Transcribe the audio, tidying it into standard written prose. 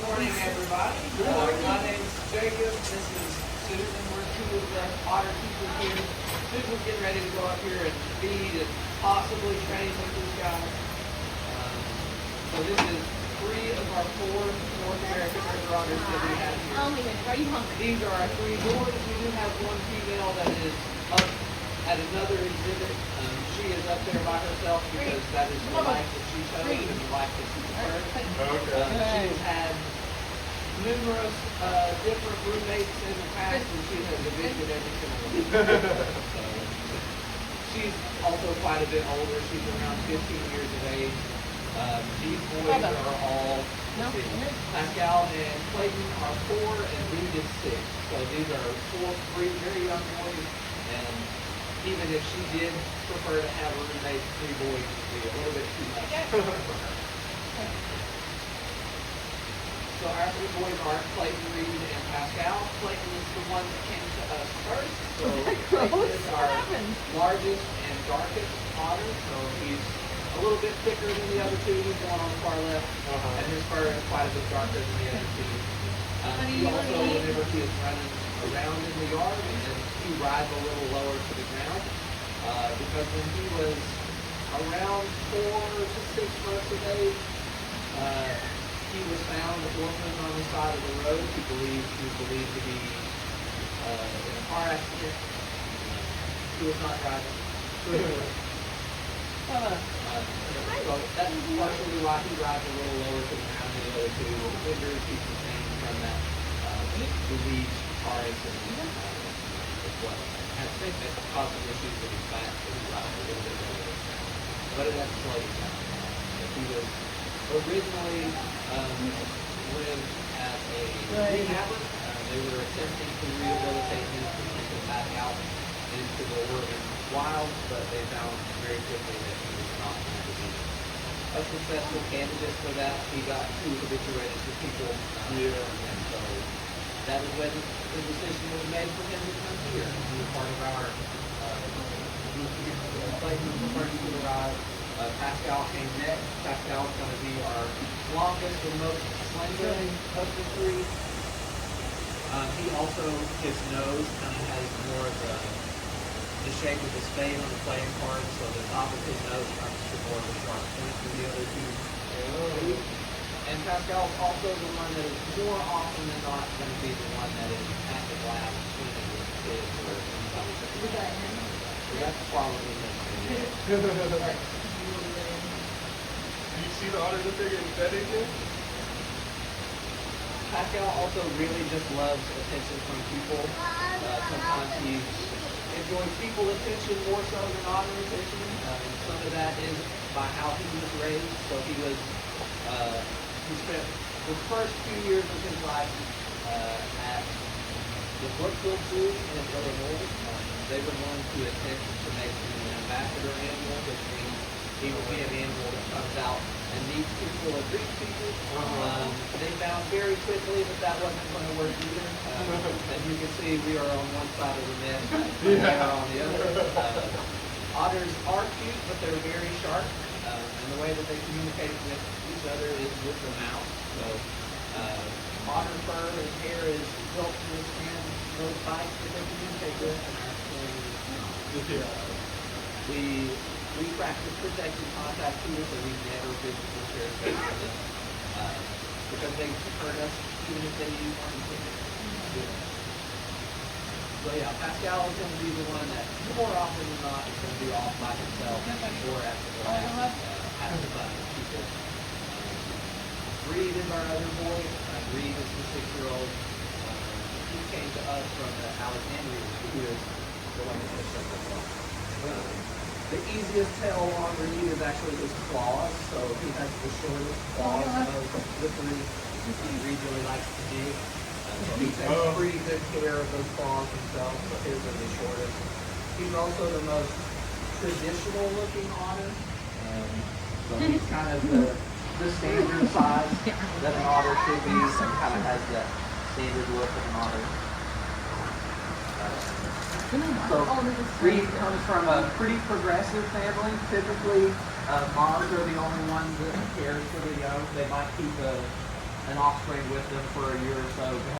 morning, everybody. My name's Jacob. This is Susan. We're two of the otter keepers here. Susan's getting ready to go up here and feed and possibly train with these guys. So this is 3 of our 4 North American river otters that we have here. Oh my goodness, are you hungry? These are our 3 boys. We do have one female that is up at another exhibit. She is up there by herself because that is the life that she chose and the life that she preferred. She has had numerous different roommates in the past, and she has evicted every single one. So, she's also quite a bit older. She's around 15 years of age. These boys are all, Pascal and Clayton are 4 and Reed is 6. So these are 3 very young boys, and even if she did prefer to have a roommate, 3 boys would be a little bit too much for her. So our 3 boys are Clayton, Reed, and Pascal. Clayton is the one that came to us first. So Clayton is our largest and darkest otter. So he's a little bit thicker than the other 2. He's the one on the far left. And his fur is quite a bit darker than the other 2. He also, whenever he is running around in the yard, and he rides a little lower to the ground. Because when he was around 4 to 6 months of age, he was found orphaned on the side of the road. He was believed to be in a car accident. He was not driving. So that's partially why he rides a little lower to the ground than the other 2. The fingers he's sustained from that disease, car accident, is what has caused some issues with his back, so he rides a little bit lower. But it doesn't slow him down. He was originally lived at a rehabber. They were attempting to rehabilitate him to take him back out into the Oregon wild, but they found very quickly that he was not going to be a successful candidate for that. He got too habituated to people here, and so that is when the decision was made for him to come here. He was part of our group here. Clayton was the first to arrive. Pascal came next. Pascal is going to be our longest and most slender of the 3. He also, his nose kind of has more of the shape of a spade on the playing card, so the top of his nose comes to more of a sharp point than the other 2. And Pascal is also the one that is more often than not going to be the one that is at the glass swimming with kids or something. So that's probably him. Do you see the otters up there getting fed again? Pascal also really just loves attention from people. Sometimes he enjoys people attention more so than otter attention. And some of that is by how he was raised. So he spent the first few years of his life at the Brookfield Zoo in Illinois. They were going to attempt to make him an ambassador animal, which means he will be an animal that comes out and meets people and greets people. They found very quickly that wasn't going to work either. As you can see, we are on one side of the net, and they are on the other. Otters are cute, but they're very sharp. And the way that they communicate with each other is with their mouth. So otter fur and hair is built to withstand those bites that they communicate with. We practice protected contact here, so we never physically share space with them. Because they hurt us even if they weren't intended. So yeah, Pascal is going to be the one that more often than not is going to be off by himself or at the glass, having fun with people. Reed is our other boy. Reed is the 6-year-old. He came to us from the Alexandria Zoo. The easiest tail on Reed is actually his claws, so he has the shortest claws of the 3. Reed really likes to dig. So he takes pretty good care of those claws himself, but his are the shortest. He's also the most traditional looking otter. So he's kind of the standard size that an otter should be. So he kind of has that standard look of an otter. So Reed comes from a pretty progressive family. Typically, moms are the only ones that care for the young. They might keep a an offspring with them for a year or so to